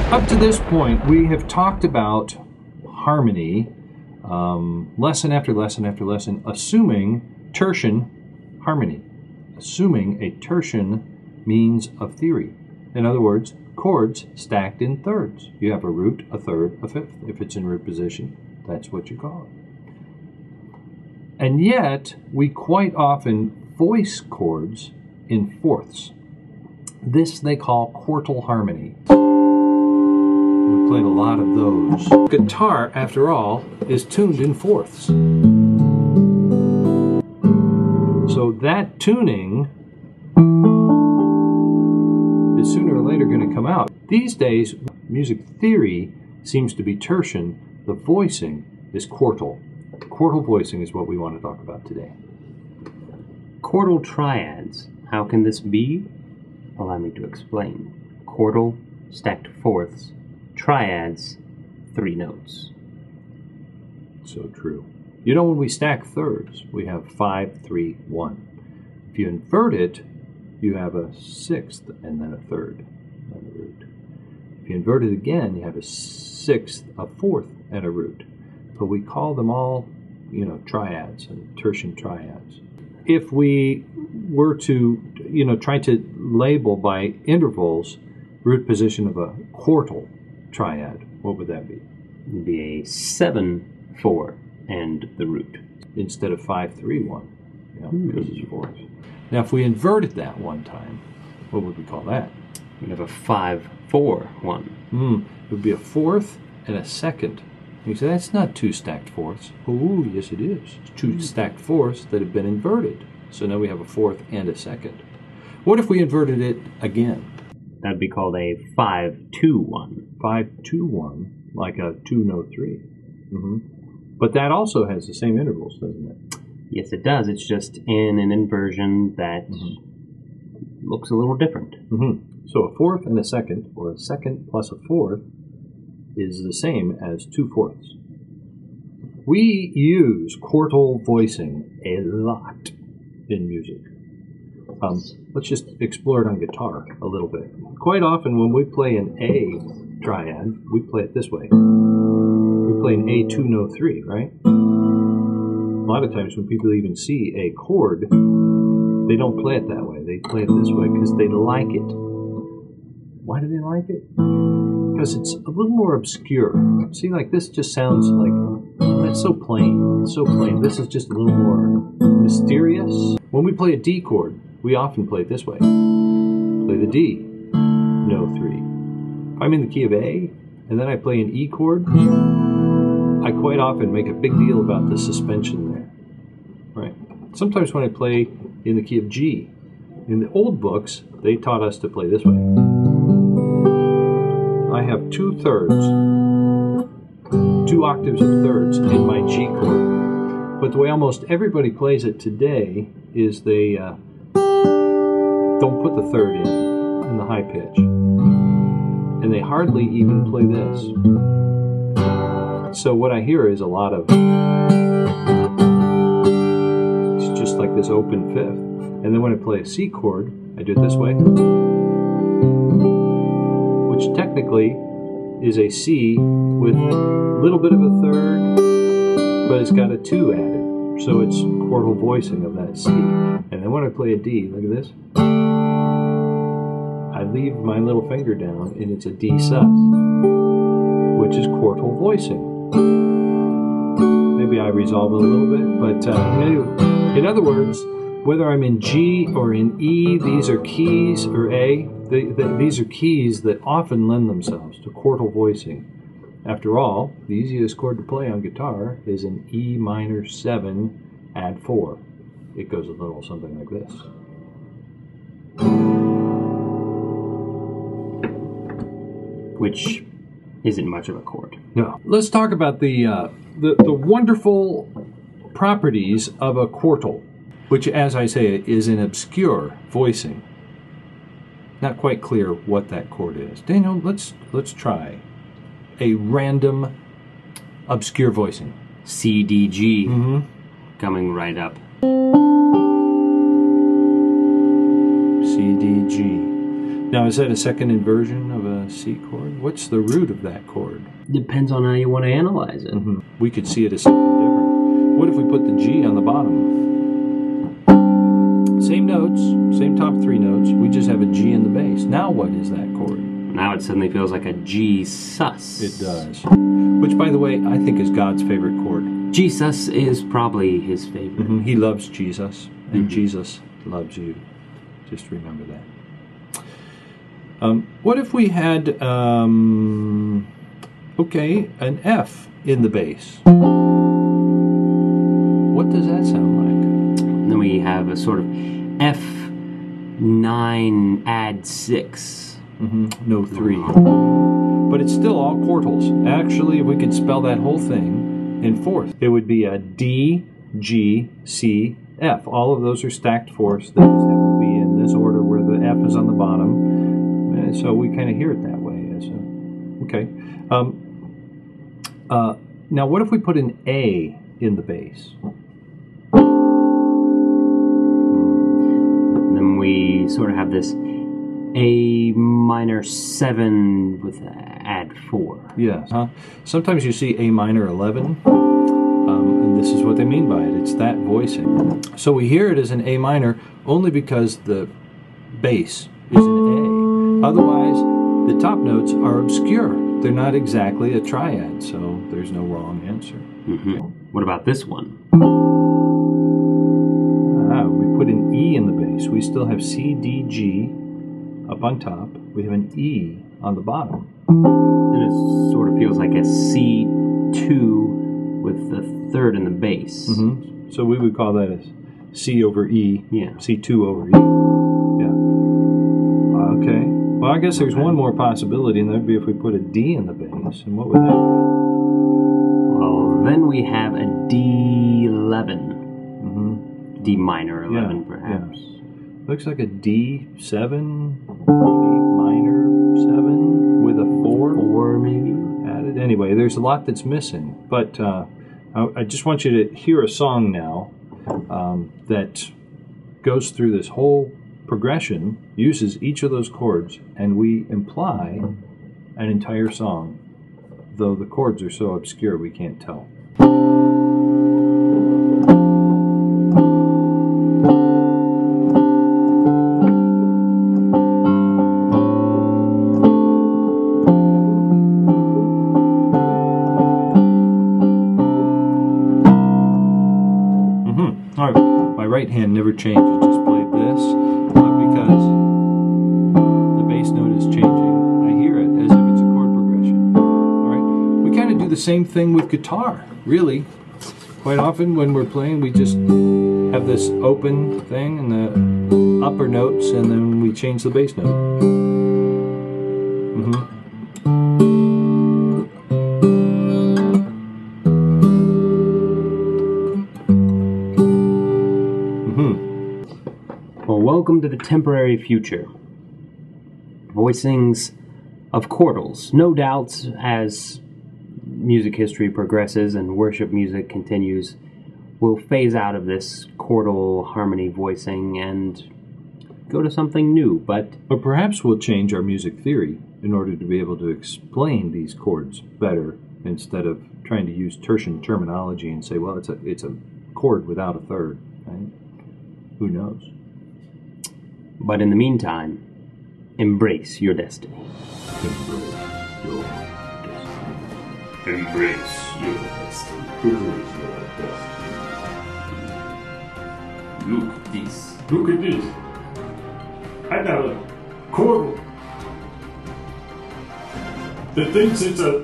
Up to this point, we have talked about harmony, lesson after lesson after lesson, assuming tertian harmony, assuming a tertian means of theory. In other words, chords stacked in thirds. You have a root, a third, a fifth. If it's in root position, that's what you call it. And yet, we quite often voice chords in fourths. This they call quartal harmony. We played a lot of those. Guitar, after all, is tuned in fourths. So that tuning is sooner or later going to come out. These days, music theory seems to be tertian. The voicing is quartal. Quartal voicing is what we want to talk about today. Chordal triads. How can this be? Allow me to explain. Quartal, stacked fourths, triads, 3 notes. So true. You know, when we stack thirds, we have 5, 3, 1. If you invert it, you have a sixth and then a third on the root. If you invert it again, you have a sixth, a fourth, and a root. But we call them all, you know, triads and tertian triads. If we were to, you know, try to label by intervals root position of a quartal triad, what would that be? It would be a 7, 4, and the root. Instead of 5, 3, 1. Yeah, because it's fourths. Now, if we inverted that one time, what would we call that? We'd have a 5, 4, 1. It would be a fourth and a second. You say, that's not 2 stacked fourths. Oh, yes it is. It's 2 stacked fourths that have been inverted. So now we have a fourth and a second. What if we inverted it again? That would be called a 5, 2, 1. 5, 2, 1, like a 2 note 3. But that also has the same intervals, doesn't it? Yes, it does. It's just in an inversion that looks a little different. So a fourth and a second, or a second plus a fourth, is the same as 2 fourths. We use quartal voicing a lot in music. Let's just explore it on guitar a little bit. Quite often when we play an A triad, we play it this way. We play an A 2 note 3, right? A lot of times when people even see a chord, they don't play it that way. They play it this way because they like it. Why do they like it? Because it's a little more obscure. See, like this just sounds like, oh, that's so plain. It's so plain. This is just a little more mysterious. When we play a D chord, we often play it this way. Play the D, no 3. If I'm in the key of A, and then I play an E chord, I quite often make a big deal about the suspension there. Right? Sometimes when I play in the key of G, in the old books, they taught us to play this way. I have 2 thirds, 2 octaves of thirds in my G chord. But the way almost everybody plays it today is they don't put the third in the high pitch. And they hardly even play this. So what I hear is a lot of, it's just like this open fifth. And then when I play a C chord, I do it this way, which technically is a C with a little bit of a third, but it's got a 2 added. So it's quartal voicing of that C. And then when I play a D, look at this, I leave my little finger down and it's a D sus, which is quartal voicing. Maybe I resolve it a little bit, but anyway, in other words, whether I'm in G or in E, these are keys, or A, these are keys that often lend themselves to quartal voicing. After all, the easiest chord to play on guitar is an E minor 7 add 4. It goes a little something like this. Which isn't much of a chord. No. Let's talk about the wonderful properties of a quartal, which, as I say, is an obscure voicing. Not quite clear what that chord is. Daniel, let's try a random obscure voicing. C, D, G, coming right up. C, D, G. Now, is that a second inversion of a C chord? What's the root of that chord? Depends on how you want to analyze it. We could see it as something different. What if we put the G on the bottom? Same notes, same top three notes, we just have a G in the bass. Now what is that chord? Now it suddenly feels like a G sus. It does. Which, by the way, I think is God's favorite chord. G sus is probably his favorite. He loves Jesus, and Jesus loves you. Just remember that. What if we had, an F in the bass? What does that sound like? Then we have a sort of F9 add 6. No 3. But it's still all quartals. Actually, if we could spell that whole thing in fourth, it would be a D, G, C, F. All of those are stacked fourths. They just happen to be in this order where the F is on the bottom. So we kind of hear it that way. Okay. Now, what if we put an A in the bass? Then we sort of have this A minor 7 with add 4. Yes. Sometimes you see A minor 11, and this is what they mean by it. It's that voicing. So we hear it as an A minor only because the bass is an A. Otherwise, the top notes are obscure. They're not exactly a triad, so there's no wrong answer. What about this one? We put an E in the bass. We still have C, D, G up on top. We have an E on the bottom. And it sort of feels like a C2 with the third in the bass. So we would call that a C over E. Yeah. C2 over E. Yeah. Okay. Well, I guess there's one more possibility, and that would be if we put a D in the bass. And what would that be? Well, then we have a D11. D minor 11, perhaps. Yeah. Looks like a D7, D minor 7 with a 4. 4 maybe? Added. Anyway, there's a lot that's missing. But I just want you to hear a song now that goes through this whole progression, uses each of those chords, and we imply an entire song, though the chords are so obscure we can't tell. All right, my right hand never changed, it just played this, but because the bass note is changing, I hear it as if it's a chord progression. All right, we kind of do the same thing with guitar, really. Quite often when we're playing, we just have this open thing and the upper notes, and then we change the bass note. Well, welcome to the temporary future. Voicings of quartals. No doubts, as music history progresses and worship music continues, we'll phase out of this quartal harmony voicing and go to something new, but perhaps we'll change our music theory in order to be able to explain these chords better, instead of trying to use tertian terminology and say, well, it's a chord without a third. Right? Who knows? But in the meantime, embrace your destiny. Embrace your destiny. Embrace your destiny. Embrace your destiny. Look at this. Look at this. I got a chord that thinks it's a